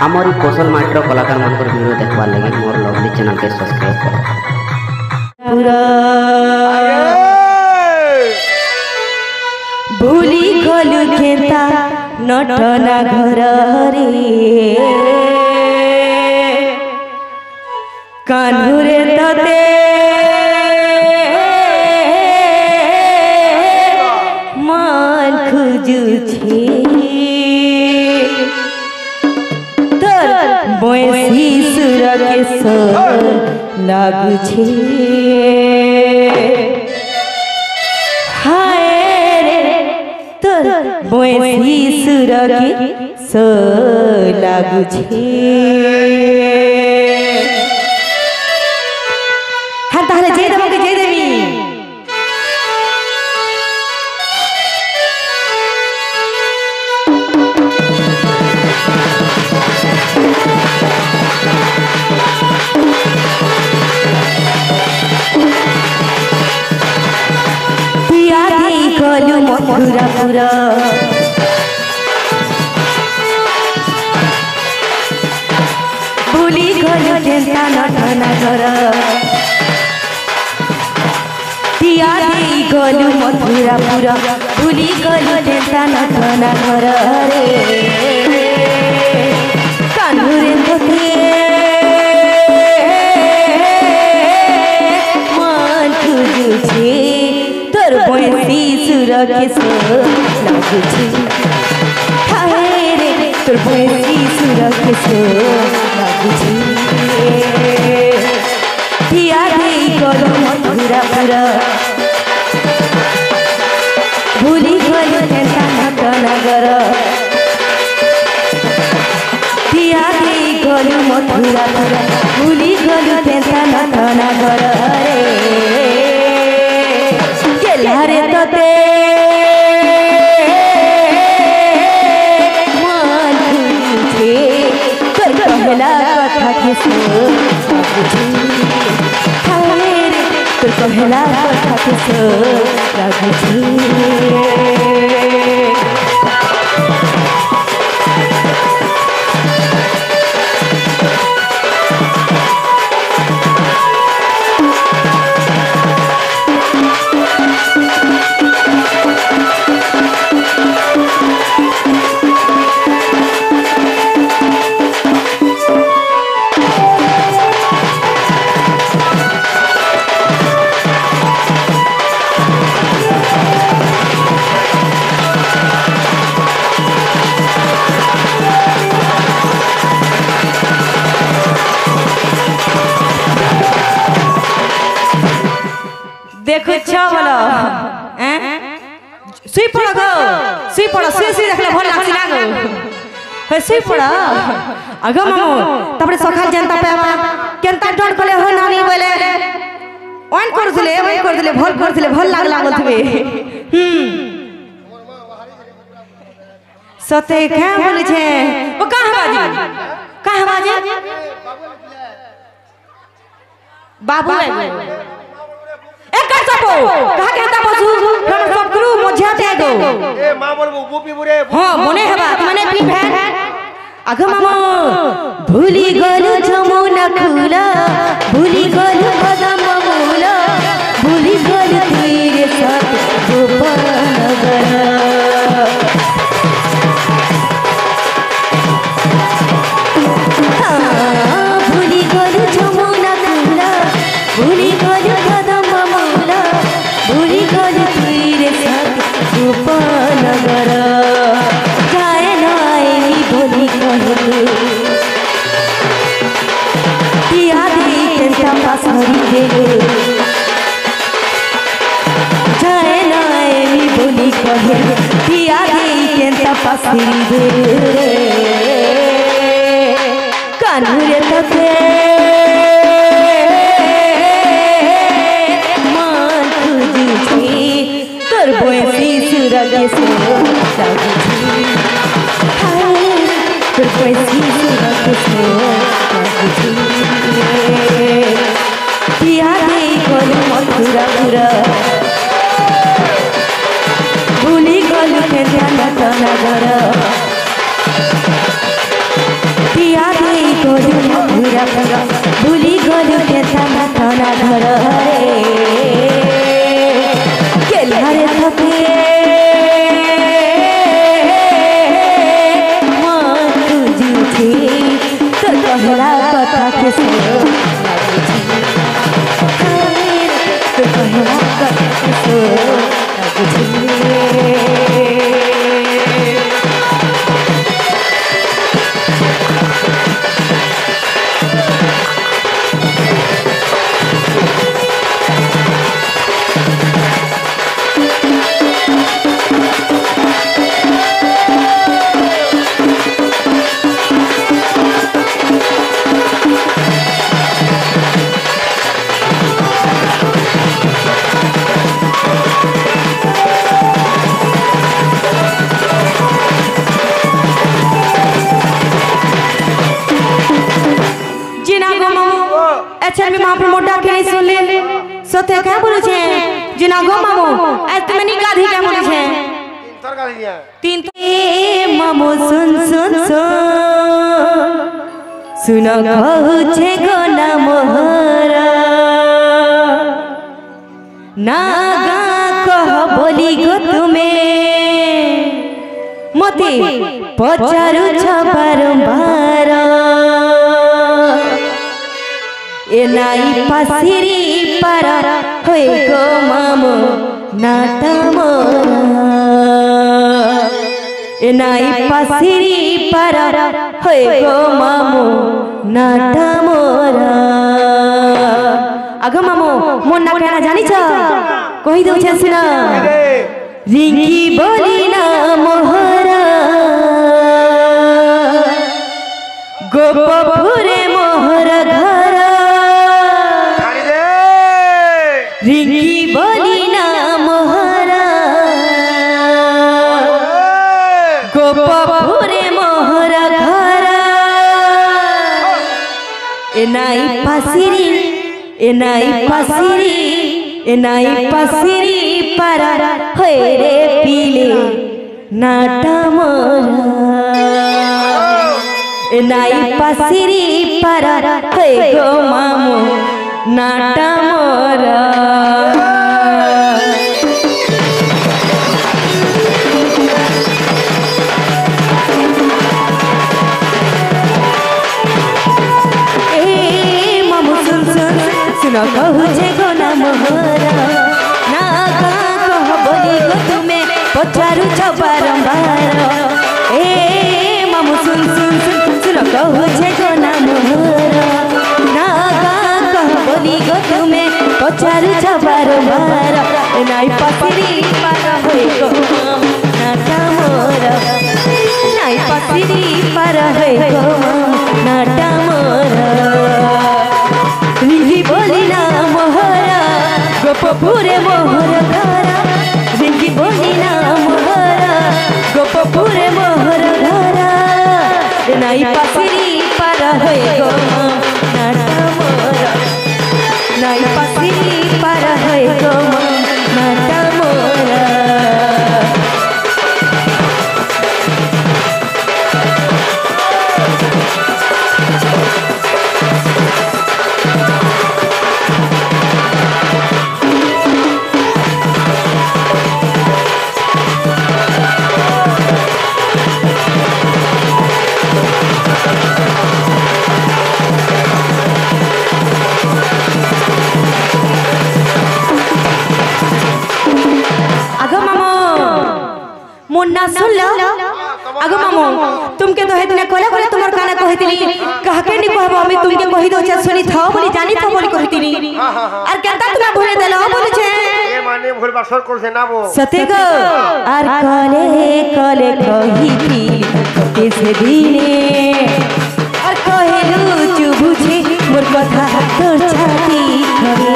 हमारी कौशल मास्टर कलाकार मान वीडियो देखवा लगे मोर लवली चैनल के सब्सक्राइब करो। भूली गलु खेता नटना घर रे कान्हुरे तते मान खुजुछे तर बैसी सुर के सर लागुछे हाय रे तर बैसी सुर के सर लागुछे ताहले जय देव के जय देवी पिया दे गलु मथुरा पुरा भूली गलु टेंटा नटना घर पिया दे गलु मथुरा पुरा भूली गलु टेंटा नटना घर रे कान्हुरे तोते मान खुजुछे तोर बैसी सुर के सर लागुछे हाय रे तोर बैसी सुर के सर लागुछे पिया दे गलु मथुरा पुरा भूली गलु टेंटा नटना घर पिया दे गलु मथुरा पुरा भूली गलु टेंटा नटना घर रे गेला रे तते मान खुजुछे तोर कहला कथा के सर तोर कहला कथा के सर लागुछे देखो बोलो सुई पड़ो गो सुई पड़ो सुई सुई देखले भल लागसी लागो हे सुई पड़ो अगो मामू तबरे सखाल जनता पे केनता डर कले हो नानी बोले ऑन कर दिले भल लागल थबे सते क्या बोले छे ओ कहां बाजे बाबू कहा कहता बसु हम सब करू मझा दे गो ए मां बोलबो बुपी बुरे हां मने हेबा माने पी भेन आग मामा भूली गलु जमुना खुला भूली गलु बदम मूला भूली गलु तेरे साथ गोपालनगर भूली गलु जमुना खुला भूली गलु बदम मूला भूली गलु तेरे साथ गोपालनगर जाए नाई भूली गलु पिया दे टेंटा पासरी दे जाए नाई भूली गलु पिया दे टेंटा पासरी दे कान्हुरे तते मान खुजुछे तोर बैसी सुर के सर लागुछे तोर बैसी सुर के सर लागुछे पिया दे गलु मथुरा पुरा भूली गलु टेंटा नटना घर सो तो कहवा कटे सो अच्छा में महापुर मोटा के नहीं सुन ले सोते क्या बोले छे जिना गो मामो आज तुम नहीं गाधी क्या बोले छे तीन ए मामो सुन सुन सुनो कहू छे गो ना मोहरा नागा कह बोली गो तुम्हें मते पचारू छ बारंबार ए नाई पासिरी पारा होए गो मामो नाटा मोरा ए नाई पासिरी पारा होए गो मामो नाटा मोरा आगो मामो मोर ना कहना जानी छ कहि दउ छ सुना रिंकी बोली ना मोहरा गोपपुरे मोहर घर रिंकी बोली ना मोहरा गोपपुरे मोहर घर ए नाई पासिरी पारा होए रे पीले नाटा मोरा ए नाई पासिरी पारा होए गो मामो नाटा मोरा सुनो कहू छे गो ना मोहरा ना गा कह बोली गो तुम्हें पचारू छ बारंबार ए मामू सुन सुन सुन सुनो कहू छे गो ना मोहरा ना गा कह बोली गो तुम्हें पचारू छ बारंबार नाई पासिरी पारा होए गो नाटा मोरा नाई पासिरी पारा होए गो नाटा मोरा रिंकी बोली ना मोहरा गोपपुरे मोहर घरा रिंकी बोली ना मोहरा गोपपुरे मोहर घरा नाई पासिरी पारा होए गो नाटा मोरा नाई पासिरी पारा होए गो नाटा मोरा मुन्ना सुन लो आगो मामो तुमके तो हेतने कोले कोले तुमर काना कहतिनी कहके नी कहबो हम तुमके कहि दो छ सुनी थाओ बोली जानी तो बोली कहतिनी और केता तुना भूले देलो बोले छे ए माने भूल बासर कर से नाबो सते गो और कोले कोले कहिती कैसे दिने और कहलु चुबु छे मोर कथा तोर छाती करे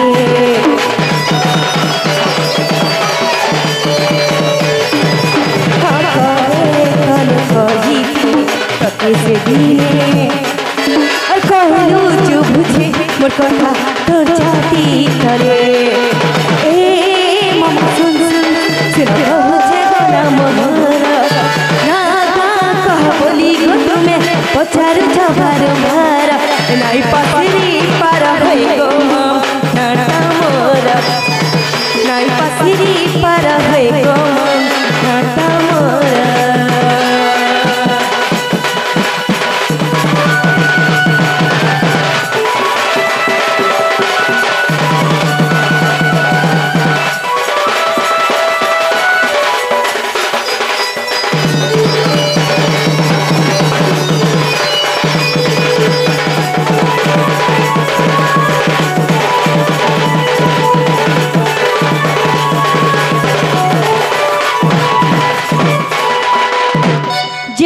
कैसे दिने और कहलु चुप छे मोर कथा तोर छाती करे ए मामा सुन सुन सुनो छे गो मोहरा ना गा कह बोली गो तुम्हें पचार छबार मारा नाई पासिरी पारा होए गो नाटा मोरा नाई पासिरी पारा होए गो नाटा मोरा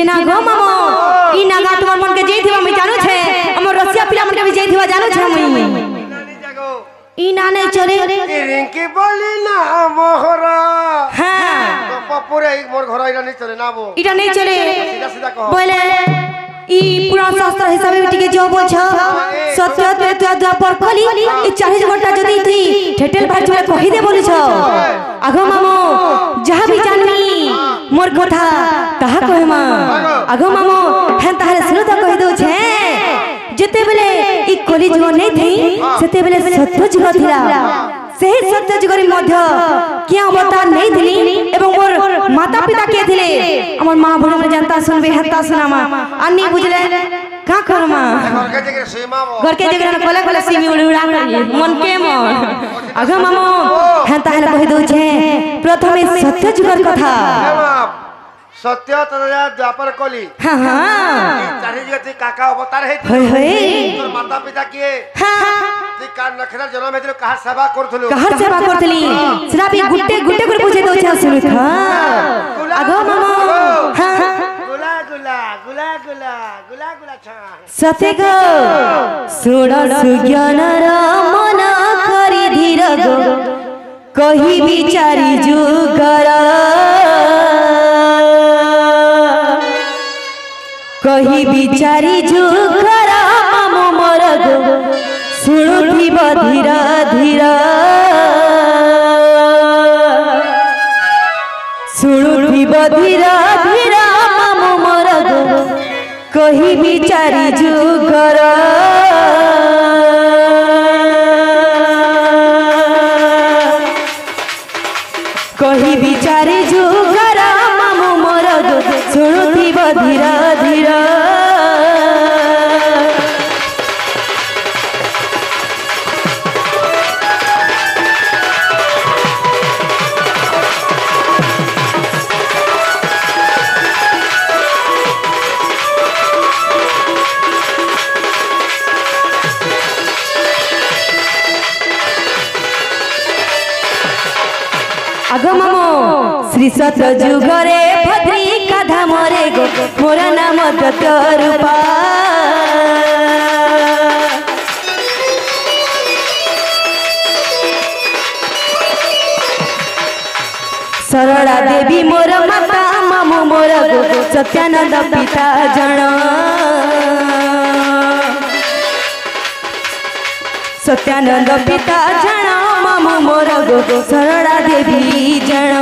जेना गो मामो ई नागा तुम्हार मन के जेथिवा मैं जानू छे हमर रसिया पिला मन के भी जेथिवा जानू छे मैं ई ना नहीं चले रिंकी बोली ना मोहरा हां तो पपुरे एक मोर घर इरा नहीं चले ना वो इटा नहीं चले सीधा सीधा कहो बोले ई पुराण शास्त्र हिसाबे टिके जो बोल छ सत्य त्रेता द्वापर कली ई 40 घंटा जदी थी ठेटेल भाई तुमे कहि दे बोली छ आगो मामो जहां भी जाननी मोर कथा ताहा कहमा आगो मामो हेन ताहारे सुनो त कहि दो छे जेते बेले ई कली जुग नै थी सेते बेले सत्य जुग थिला सही सत्य जुगरी मध्य क्या अवतार नहीं थिली एवं मोर माता पिता के थिले हमर मां भोले में जानता सुनबे हत्ता सुनामा अन्नी बुझले का करमा घर के जगह सीमा वो घर के जगह कोले कोले सीमी उड़ा करी मन के मन आगे मामो हेन ताहले कहि दो छे प्रथमे सत्य जुगर कथा सत्य तदया द्वापर कली हां हां चारि जगह थी काका अवतार है होय होय तोर माता पिता के हां ती का नखरा जन्म हेतलो कहा सेवा करथलो कहा सेवा करथली सिरा भी गुट्टे गुट्टे कर पूछे दो छे सुनु था आगो मामो हां गुला गुला गुला गुला गुला गुला छा सते गो सुण सुज्ञान र मन करी धीर गो कहि विचारी जुगर कहि विचारी जुगर मम मोर गो सुणुथिब धीर धीर सुणुथिब धीर धीर मम मोर गो कहि विचारी जुगर कहि विचारी जुगर मम मोर गो सुणुथिब धीर धीर आगो मामो श्री सत्य जुगरे भद्री कथा मोरे गो मोर नाम दत्तरूपा सरला देवी मोर माता मामू मोर गो सत्यानंद पिता जन सत्यानंद पिता जन मामू मोर गो सरला देवी जन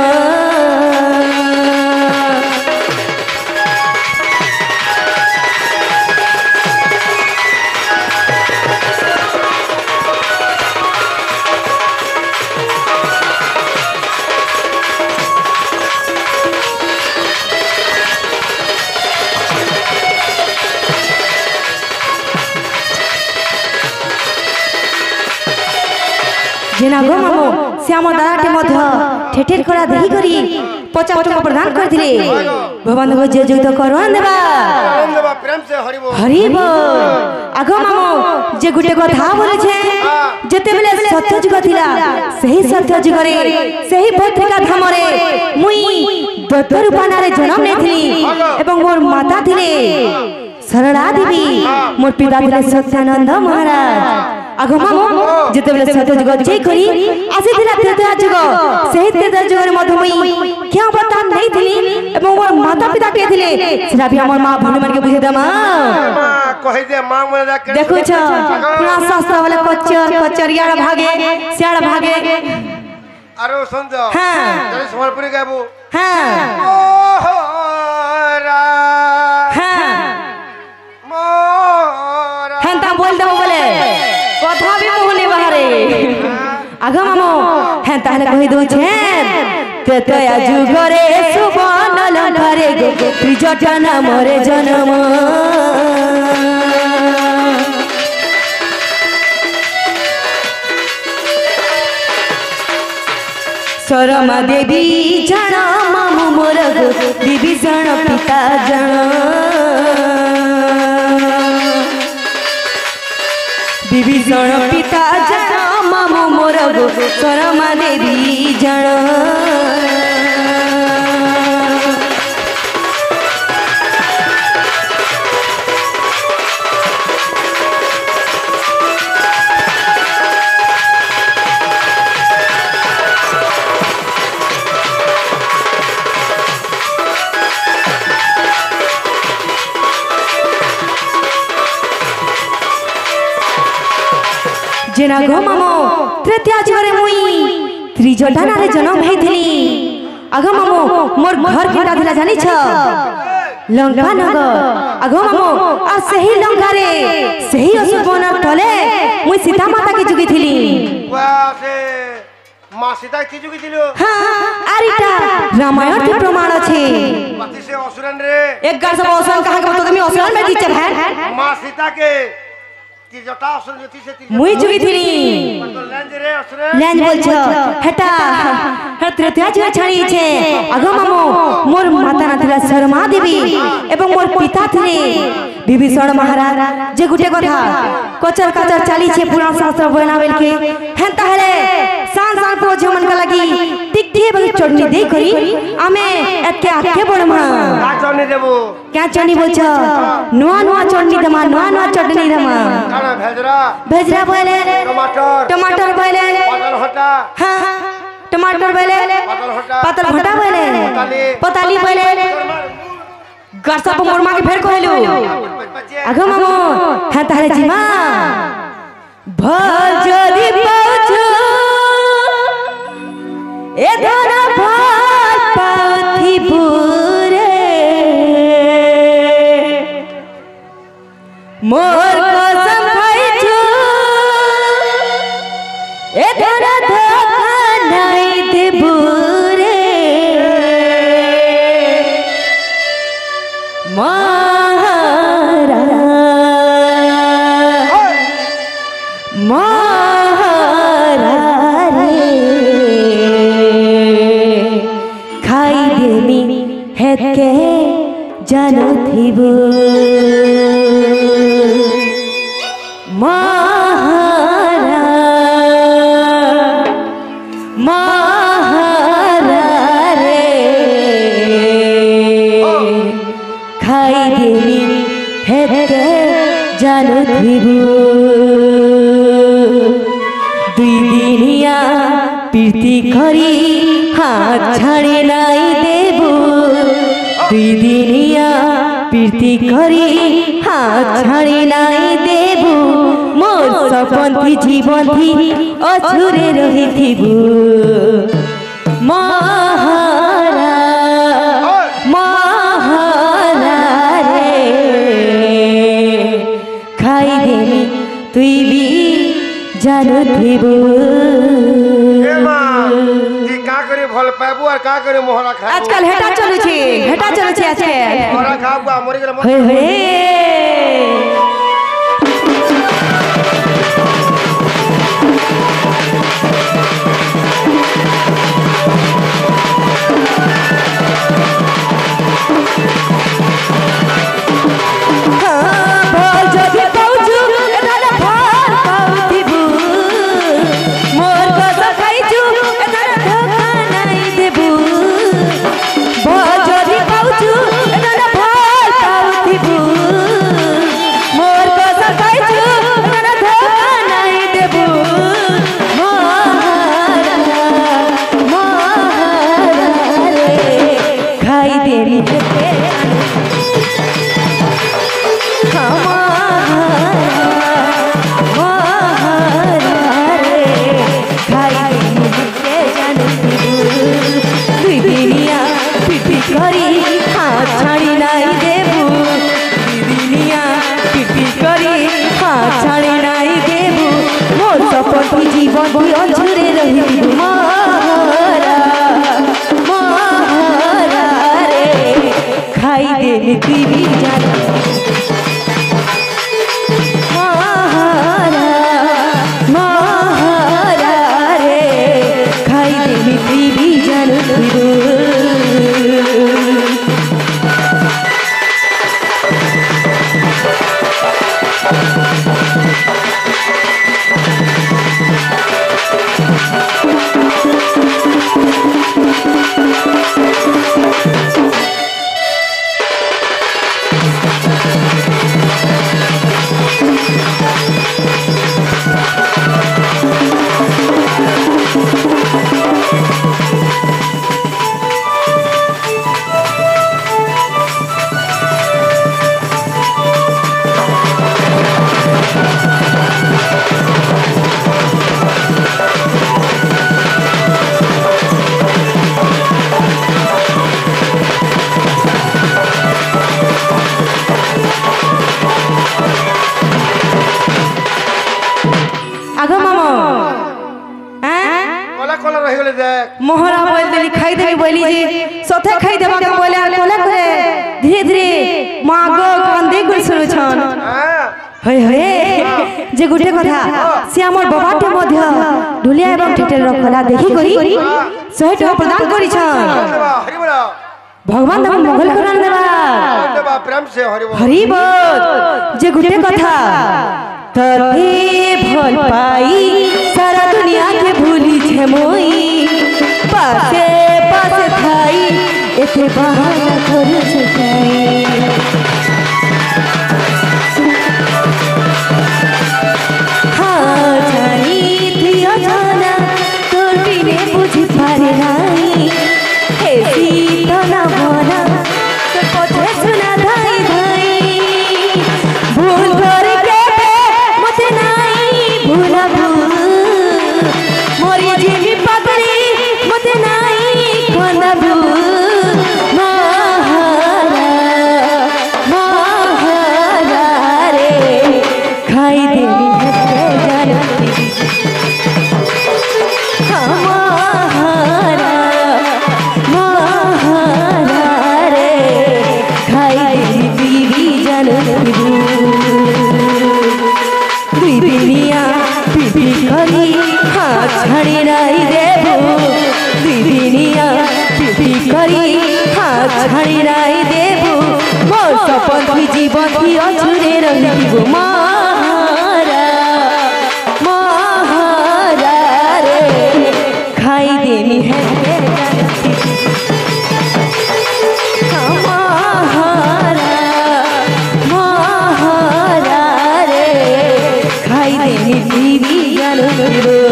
जेना गो मामो श्याम दाराटे मध्य ठेठेर करा देही करी 50 टका प्रदान कर दिले भगवान को जे जुक्त करवान देबा प्रेम से हरिबो हरिबो आगो मामो जे गुटे कथा बोले छे जते बेले सत्य जुग थिला सही सत्य जुगरे सही पत्रिका धामरे मुई दत्तरूपा नारे जन्म नेथिली एवं मोर माता थिले सरला देवी मोर पिता थिले सत्यानंद महाराज आगो मामो जते बेले सत्य जुग जे करी आसे थिला त्रेता जुग सही त्रेता जुगरे मधुमई क्या बता नहीं थिली एवं मोर माता पिता के थिले सेरा भी हमर मां भनु मन के बुझे दमा कहि दे मां मन जा के देखो छ पुरा शास्त्र वाला कचरिया भागे सियाड़ भागे अरे सुन जा हां जरे समरपुरी गाबू हां मोहरा हां मोहरा हंता बोल दो बोले कथा भी मुहने बाहरे आगा मामो हें ताहले कहि दो छे तेतया जुगरे सुबन लंघरे गो त्रिजटा मोरे जन्म सरमा देवी जन मामू मोर गो विभीषण पिता जन विभीषण पिता जन मामू मोर गो सरमा देवी जन जेना गो मामो तृतीय जुगरे मुई त्रिजटाना रे जन्म हेथिली आगो मामो मोर घर केटा दिला जानि छ लंका नगर आगो मामो आ सही लंका रे सही असुबनर तले मुई सीता माता के जुगी थिली वाह से मां सीता की जुगी थिलो हां आरिटा रामायण के प्रमाण अछि पति से असुरन रे एक गार सब असुरन कहा के तो तुम्हें असुरन में दीचे है मां सीता के की जटा असुर जति से मुई जुगी थिली लेंज रे असुर लेंज बोल छ हटा तृतीय जुग छाड़ी छे आगो मामो मोर माता ना थिला शर्मा देवी एवं मोर पिता थिले विभीषण महाराज जे गुटे कथा कचर कचर चाली छे पुराण शास्त्र बनावेल के हेंता हेले सान सान को जमन का लगी टिकटिए बल चटनी दे करी आमे एके आके बड़मा का चटनी देबो क्या चटनी बोल छ नुआ नुआ चटनी दमा नुआ नुआ चटनी दमा खाना भेजरा भेजरा बोले टमाटर टमाटर बोले पातल हटा हां टमाटर बोले पातल भटा बोले पताली बोले गरसा पर मोरमा के फेर कहलु आगो मामो हां तारे जीमा भजरी पाछो ए धरा भात पाथी बुरे मोर कसम खाइ छु ए धरा धोखा नहीं देबू रे महाराज खाई देमी हेके जानो थीबो खाई देमी हेके जानो थीबो दुई दिनिया प्रीति करी हाथ छाड़े नाई देबू दुई दिनिया प्रीति करी हाथ छाड़े नाई देबू मोर सपन थी जीवन थी अछुरे रही थीबू महारा महारा रे खाई देमी तुई भी जानो थीबू ए मां ती का करे भल पाबू और का करे मोहरा खाबू आजकल हेटा चलू छी आजकल मोहरा खाबू मोरी गेल हे हे जीवन भी अछुरे रही महारा महारा रे खाई देली दीवी जान महारा महारा रे खाई देली दीवी जान मोहरा बोल देली खाई देली बोली जे सथे खाई देबा के बोले आ कोला करे धीरे धीरे मागो कांदे गुल सुनु छन हय हय जे गुटे कथा से हमर बाबाटे मध्य ढुलिया एवं ठेटेल रखला देखि करी 100 टका प्रदान करी छन हरि बोल भगवान हम मंगल करान देबा प्रेम से हरि बोल जे गुटे कथा तते भल पाई सारा दुनिया के भूली छे मोई पासे पासे थाई एते बहाना कर छई हाँ जानी थिया जाना तोर बिने बुझी पारे नाई हे सीता ना बना तो पछे सुना धाई धाई भूल करके मते नाई भूला भूल मोरी जीवी पगड़ी मते नाई कोना भूल महारा महारा रे खाई देली है जानती महारा महारा रे खाई देली बीवी जानती दीदिनिया पीपी करी हाँ छड़ी नहीं देबो दीदिनिया पीपी करी हाँ छड़ी नहीं देबो मोर सपन की जीवन की अछुरे रहिबो महारा महारा रे खाई देनी है महारा महारा रे खाई देनी बीवी जानबो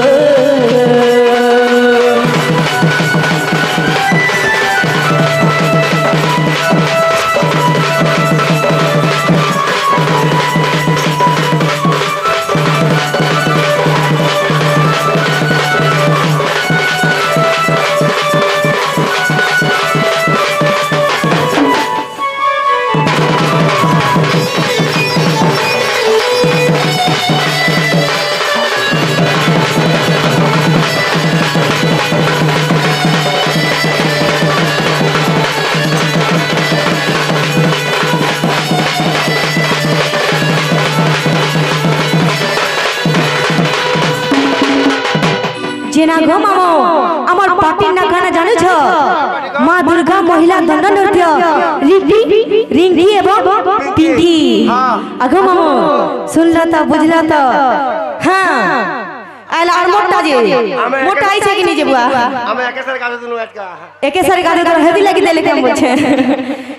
जेना गो मामो আমার পাটির না গানা জানো ছ মা দুর্গা মহিলা দণ্ড নৃত্য রিঙ্গি রিঙ্গি এবং পিঙ্কি আগো মামো শুনলা তো বুঝলা তো হ্যাঁ আইলা আর মোটা যে মোটা আইছে কি নিজে বুয়া আমি একেসারে গাজে দুনো আটকা একেসারে গাজে তো হেভি লাগি দেলে কেমন বলছে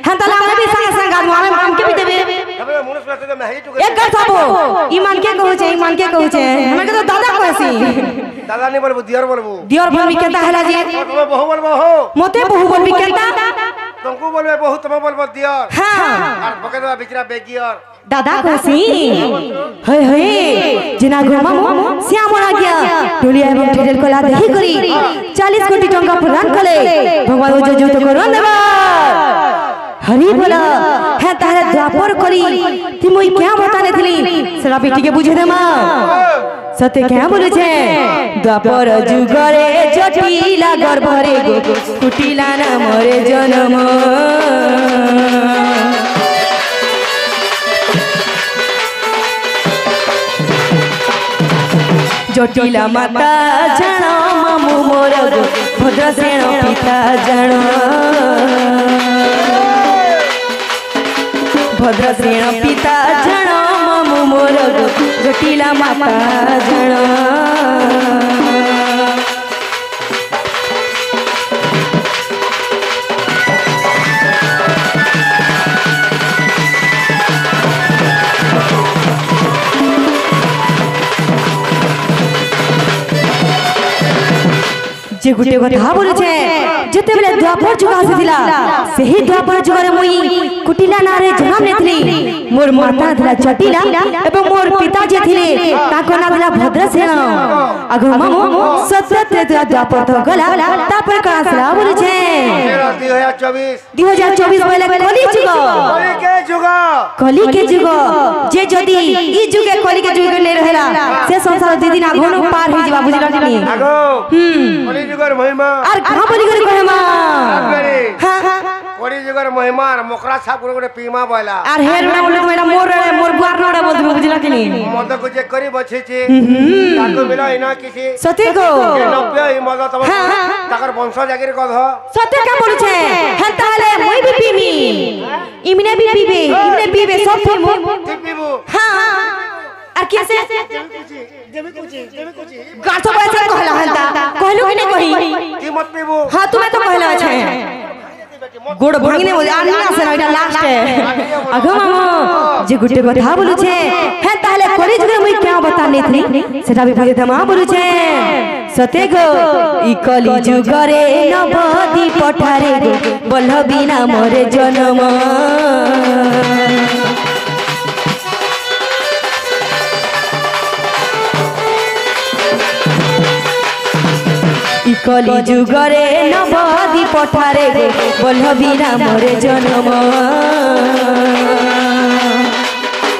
হ্যাঁ তাহলে আমি भी संग संग गाजो আমি মাম কে भी দেবে তবে মনে সুনাতে তো মেহি টুকে এক কথা বো ইমান কে কହୁছে আমাকে তো দাদা কইছি দাদা নি বলবো দিয়র বলবো দিয়র বলবি কেতা হেলা যে তুমি বহু বলবো হো মতে বহু বলবি কেতা तुमको बोलबे बहु तुम बोलबो दियर हां और बके दवा बिचरा बेगियर दादा कसी हे हे जिना घुमामो श्यामरा गया टोलिया एवं ठेल कोला देखि करी 40 कोटी टंका प्रदान कले भगवान जो जो तो करन देबा हरि बोला है तारे द्वापर करी ती मोई क्या बताने थली सरा बेटी के बुझे दे मां सत्य क्या बोले छे द्वापर जुगरे जटिला गर्भरे गो कुटिला ना मरे जन्म जटिला माता जान मामू मोर भद्रसेन पिता जान भद्रसेन पिता जान मामू मोर जटिला माता जान जे गुटे कथा बोले छे जते बेले द्वापर जुग आसीला सेही द्वापर जुगरे मुई कुटिला नारे जन्म नेथली मोर माता थिला जटिला एवं मोर पिता जे थिले ताको ना थिला भद्रसेन आगो मामो सत्य त्रेता द्वापर तो गला तापर का असला बोले छे 2024 पहले कली के जुग जे जदी ई जुगे कली के जुग ने रहेला से संसार दी दिन आगो पार हो जिबा बुझला कि नहीं आगो कली जुगर महिमा और कहां बोली करे महिमा हां कली जुगर महिमा मोकरा छाप करे पीमा बोला और हेर ना बोले मेरा मोर बुआर नोड़ा बोल दे बुझला कि नहीं मद को जे करी बछे छी ताको मिला इना किसी सत्य को ए नब्बे ई मद तब ताकर वंश जागिर कह सत्य का बोल छे हन ताले মই भी पीमी इमने भी पीबे इमने पीबे सब पीबो हां और कैसे देवे कुछ गाछो बचा कहला हंता कहलु कि नहीं कही की मत पीबो हां तुम्हें तो कहला छे गोड़ भांगने बोले आना से ना लास्ट है अगो मामा जे गुटे कथा बोलु छे हे ताले कली जुगे मुई क्या बताने थी सेटा भी भगे तमा बोलु छे सते गो ई कली जुगरे नबदी पठारे बल्लबिना मोरे जन्म कली जुगरे नबदी पठारे बल्लबिना मोरे जन्म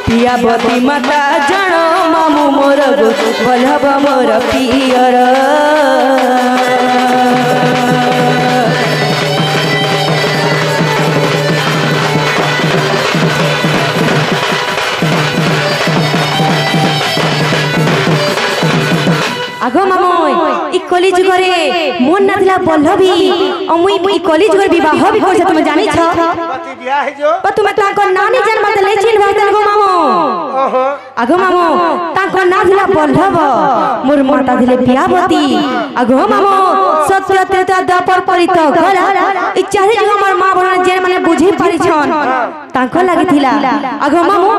पियावती माता जन मामू मोर बल्लभ मोर पियर आगो मामो ई कली जुगरे मन ना थिला बल्लभी अमुई ई कली जुगर विवाह भी करछ तुम जानि छ पति बियाह है जो तुम ताको नानी जन्म त ले चिन भाई गो मामो आगो मामो ताको ना थिला बल्लभ मोर माता थिले पियावती आगो मामो सत्य त्रेता द्वापर परित गला ई चाहे जो हमर मां बहन जे माने बुझी पारि छन ताको लागि थिला आगो मामो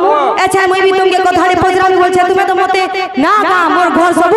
अच्छा मैं भी तुमके कथा रे पजरा भी बोल छ तुम तो मते ना का मोर घर सब